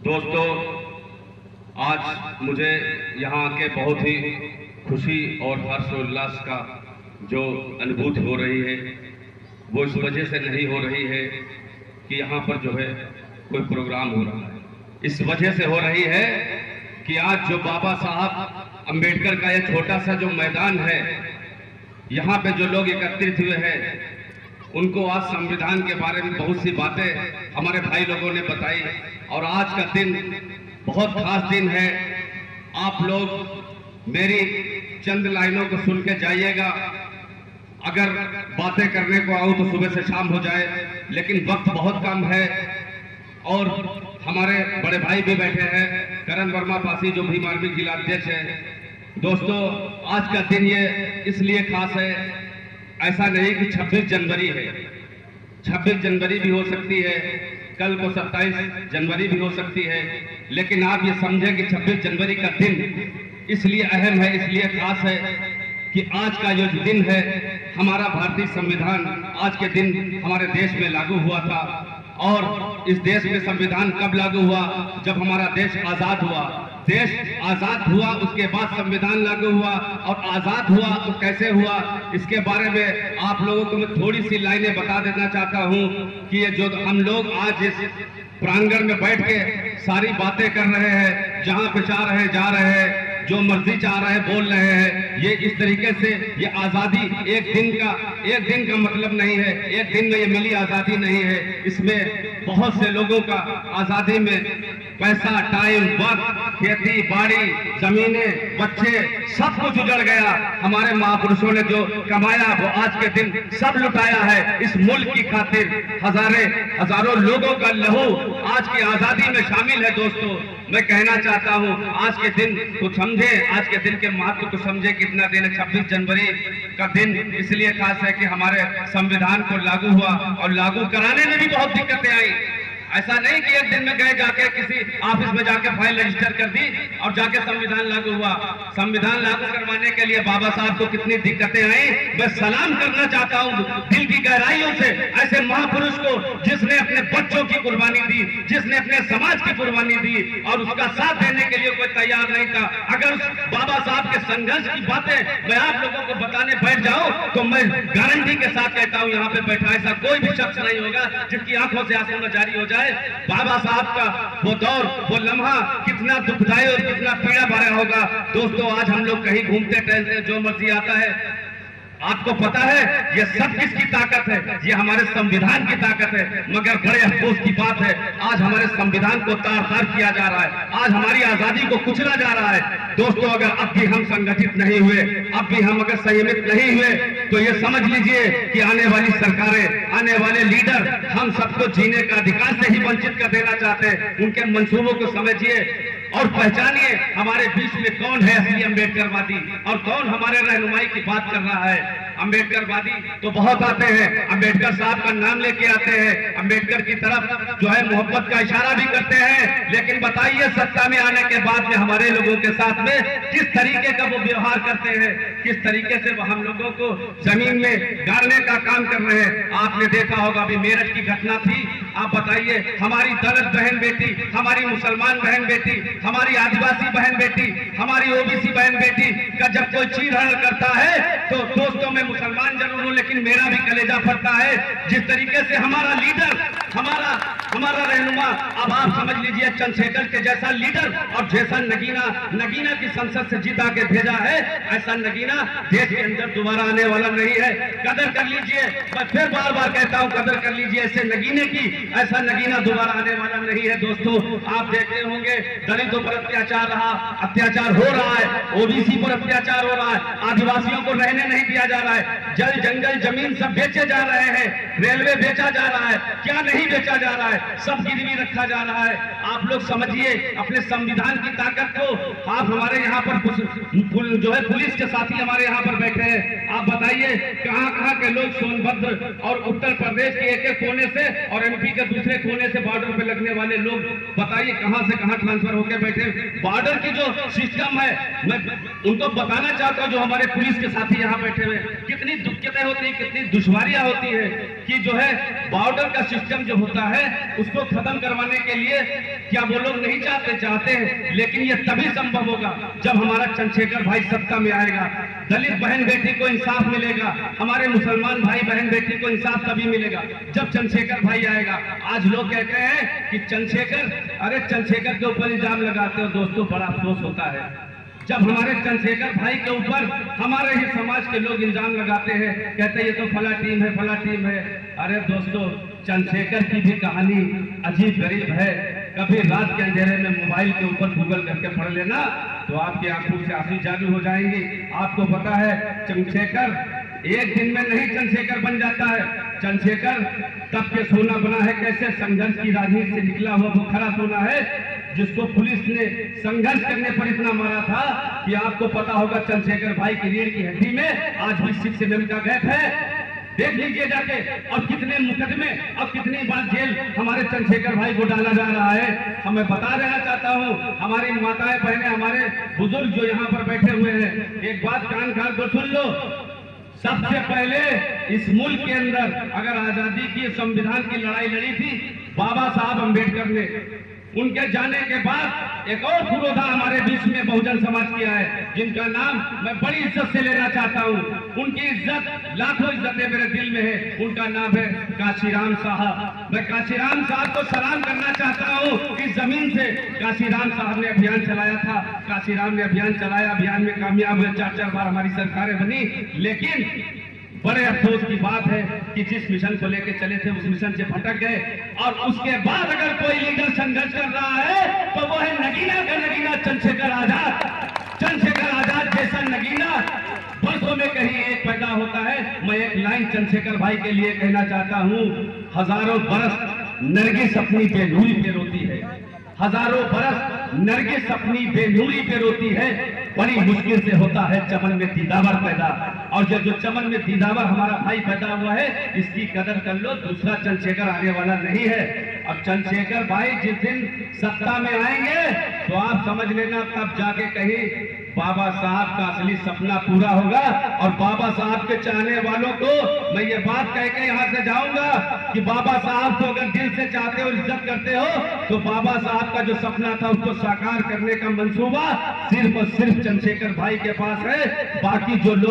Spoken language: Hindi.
दोस्तों, आज मुझे यहाँ के बहुत ही खुशी और हर्षोल्लास का जो अनुभूति हो रही है वो इस वजह से नहीं हो रही है कि यहाँ पर जो है कोई प्रोग्राम हो रहा है। इस वजह से हो रही है कि आज जो बाबा साहब अंबेडकर का यह छोटा सा जो मैदान है, यहाँ पे जो लोग एकत्रित हुए हैं, उनको आज संविधान के बारे में बहुत सी बातें हमारे भाई लोगों ने बताई। और आज का दिन बहुत खास दिन है। आप लोग मेरी चंद लाइनों को सुन के जाइएगा। अगर बातें करने को आऊं तो सुबह से शाम हो जाए, लेकिन वक्त बहुत कम है। और हमारे बड़े भाई भी बैठे हैं, करण वर्मा पासी, जो भी मार्मिक जिला अध्यक्ष है। दोस्तों, आज का दिन ये इसलिए खास है, ऐसा नहीं कि 26 जनवरी है। 26 जनवरी भी हो सकती है, कल को 27 जनवरी भी हो सकती है, लेकिन आप ये समझें कि 26 जनवरी का दिन इसलिए अहम है, इसलिए खास है कि आज का जो दिन है, हमारा भारतीय संविधान आज के दिन हमारे देश में लागू हुआ था। और इस देश में संविधान कब लागू हुआ? जब हमारा देश आजाद हुआ। देश आजाद हुआ, उसके बाद संविधान लागू हुआ। और आजाद हुआ तो कैसे हुआ, इसके बारे में आप लोगों को मैं थोड़ी सी लाइनें बता देना चाहता हूं कि ये जो हम लोग आज इस प्रांगण में बैठ के सारी बातें कर रहे हैं, जहां पे चाह रहे जा रहे हैं, जो मर्जी चाह रहे हैं बोल रहे हैं, ये इस तरीके से ये आजादी एक दिन का मतलब नहीं है, एक दिन में ये मिली आजादी नहीं है। इसमें बहुत से लोगों का आजादी में पैसा, टाइम, वक्त, खेती बाड़ी, जमीनें, बच्चे, सब कुछ उजड़ गया। हमारे महापुरुषों ने जो कमाया वो आज के दिन सब लुटाया है। इस मुल्क की खातिर हजारों लोगों का लहू आज की आजादी में शामिल है। दोस्तों, मैं कहना चाहता हूं, आज के दिन को समझे, आज के दिन के महत्व को समझे। कितना दिन है? 26 जनवरी का दिन इसलिए खास है कि हमारे संविधान को लागू हुआ, और लागू कराने में भी बहुत दिक्कतें आई। ऐसा नहीं कि एक दिन में गए जाके किसी ऑफिस में जाके फाइल रजिस्टर कर दी और जाके संविधान लागू हुआ। संविधान लागू करवाने के लिए बाबा साहब को कितनी दिक्कतें आई। मैं सलाम करना चाहता हूं दिल की गहराइयों से ऐसे महापुरुष को, जिसने अपने बच्चों की कुर्बानी दी, जिसने अपने समाज की कुर्बानी दी, और उसका साथ देने के लिए कोई तैयार नहीं था। अगर बाबा साहब के संघर्ष की बातें मैं आप लोगों को बताने बैठ जाऊं तो मैं गारंटी के साथ कहता हूं, यहाँ पे बैठा ऐसा कोई भी शख्स नहीं होगा जिसकी आंखों से आंसू न जारी हो जाए। बाबा साहब का वो दौर, वो लम्हा कितना दुखदायी और कितना पीड़ा भरा होगा। दोस्तों, आज हम लोग कहीं घूमते टहलते, जो मर्जी आता है, आपको पता है ये सब किसकी ताकत है? ये हमारे संविधान की ताकत है। मगर बड़े अफसोस की बात है, आज हमारे संविधान को तार-तार किया जा रहा है, आज हमारी आजादी को कुचला जा रहा है। दोस्तों, अगर अब भी हम संगठित नहीं हुए, अब भी हम अगर संयमित नहीं हुए, तो ये समझ लीजिए कि आने वाली सरकारें, आने वाले लीडर हम सबको जीने का अधिकार से ही वंचित कर देना चाहते हैं। उनके मंसूबों को समझिए और पहचानिए हमारे बीच में कौन है असली अम्बेडकरवादी और कौन हमारे रहनुमाई की बात कर रहा है। अम्बेडकरवादी तो बहुत आते हैं, अम्बेडकर साहब का नाम लेके आते हैं, अम्बेडकर की तरफ जो है मोहब्बत का इशारा भी करते हैं, लेकिन बताइए सत्ता में आने के बाद में हमारे लोगों के साथ में किस तरीके का वो व्यवहार करते हैं, किस तरीके से वो हम लोगों को जमीन में गाड़ने का काम कर रहे हैं। आपने देखा होगा, अभी मेरठ की घटना थी। आप बताइए, हमारी दलित बहन बेटी, हमारी मुसलमान बहन बेटी, हमारी आदिवासी बहन बेटी, हमारी ओबीसी बहन बेटी का जब कोई चीरहरण करता है तो दोस्तों, मैं मुसलमान जरूर हूं, लेकिन मेरा भी कलेजा फटता है। जिस तरीके से हमारा लीडर, हमारा रहनुमा, अब आप समझ लीजिए चंद्रशेखर के जैसा लीडर और जैसा नगीना की संसद से जीता के भेजा है, ऐसा नगीना देश के अंदर दोबारा आने वाला नहीं है। कदर कर लीजिए, मैं फिर बार बार कहता हूं, कदर कर लीजिए ऐसे नगीने की। ऐसा नगीना दोबारा आने वाला नहीं है। दोस्तों, आप देखते होंगे दलितों पर अत्याचार हो रहा है, ओबीसी पर अत्याचार हो रहा है, आदिवासियों को रहने नहीं दिया जा रहा है, जल जंगल जमीन सब बेचे जा रहे हैं, रेलवे बेचा जा रहा है, क्या नहीं बेचा जा रहा है, सब गिरवी रखा जा रहा है। आप लोग समझिए अपने संविधान की ताकत को। आप हमारे यहाँ पर जो है पुलिस के साथी हमारे यहाँ पर बैठे हैं, आप बताइए कहाँ के लोग सोनभद्र और उत्तर प्रदेश के एक कोने से और एमपी के दूसरे कोने से बॉर्डर पे लगने वाले लोग, बताइए कहां से कहां ट्रांसफर होकर बैठे। बॉर्डर की जो सिस्टम है, मैं उनको बताना चाहता हूं, जो हमारे पुलिस के साथी यहाँ बैठे हुए, कितनी दिक्कतें होती है, कितनी दुश्वारियां होती है। कि जो है बॉर्डर का सिस्टम जो होता है उसको खत्म करवाने के लिए क्या वो लोग नहीं चाहते हैं, लेकिन ये तभी संभव होगा जब हमारा चंद्रशेखर भाई सत्ता में आएगा। दलित बहन बेटी को इंसाफ मिलेगा, हमारे मुसलमान भाई बहन बेटी को इंसाफ तभी मिलेगा जब चंद्रशेखर भाई आएगा। आज लोग कहते हैं कि चंद्रशेखर के ऊपर इल्जाम लगाते हो। दोस्तों, बड़ा अफसोस होता है जब हमारे चंद्रशेखर भाई के ऊपर हमारे ही समाज के लोग इल्जाम लगाते हैं, कहते हैं ये तो फला टीम है। अरे दोस्तों, चंद्रशेखर की भी कहानी अजीब गरीब है। कभी रात के अंधेरे में मोबाइल के ऊपर गूगल करके पढ़ लेना तो आपकी आंखों से आंसू जारी हो जाएंगे। आपको पता है चंद्रशेखर एक दिन में नहीं चंद्रशेखर बन जाता है। चंद्रशेखर तब के सोना बना है कैसे, संघर्ष की राजनीति से निकला हुआ वो खरा सोना है जिसको पुलिस ने संघर्ष करने पर इतना मारा था कि आपको पता होगा चंद्रशेखर भाई की रीढ़ की हड्डी में आज भी 6 mm का गैप है। देख लीजिए जाके, और कितने मुकदमे और कितनी बार जेल हमारे चंद्रशेखर भाई को डाला जा रहा है। हमें बता देना चाहता हूँ हमारी माताएं बहनें, हमारे बुजुर्ग जो यहाँ पर बैठे हुए हैं, एक बात कान खान को सुन लो। सबसे पहले इस मुल्क के अंदर अगर आजादी की संविधान की लड़ाई लड़ी थी बाबा साहब अम्बेडकर ने। उनके जाने के बाद एक और पुरोधा हमारे बीच में बहुजन समाज किया है, जिनका नाम मैं बड़ी इज्जत से लेना चाहता हूं। उनकी इज्जत, लाखों इज्जतें मेरे दिल में है। उनका नाम है काशीराम साहब। मैं काशीराम साहब को सलाम करना चाहता हूं इस जमीन से। काशीराम साहब ने अभियान चलाया था, काशीराम ने अभियान चलाया, अभियान में कामयाब हुए, 4 बार हमारी सरकारें बनी। लेकिन बड़े अफसोस की बात है कि जिस मिशन को लेकर चले थे उस मिशन से भटक गए। और उसके बाद अगर कोई लीडर संघर्ष कर रहा है तो वो है नगीना का नगीना चंद्रशेखर आजाद। चंद्रशेखर आजाद जैसा नगीना बरसों में कहीं एक पैदा होता है। मैं एक लाइन चंद्रशेखर भाई के लिए कहना चाहता हूँ, हजारों बरस नरगिस अपनी बेनूरी पे रोती है, हजारों बरस नरगिस अपनी बेनूरी पे रोती है। बड़ी मुश्किल से होता है चमन में दीदावर पैदा, और जो चमन में दीदावर हमारा भाई पैदा हुआ है इसकी कदर कर लो। दूसरा चंद्रशेखर आने वाला नहीं है। अब चंद्रशेखर भाई जिस दिन सत्ता में आएंगे तो आप समझ लेना तब जाके कहीं बाबा साहब का असली सपना पूरा होगा। और बाबा साहब के चाहने वालों को मैं ये बात कह के यहाँ से जाऊंगा कि बाबा साहब को अगर दिल से चाहते हो, इज्जत करते हो, तो बाबा साहब का जो सपना था उसको साकार करने का मंसूबा सिर्फ और सिर्फ चंद्रशेखर भाई के पास है। बाकी जो लोग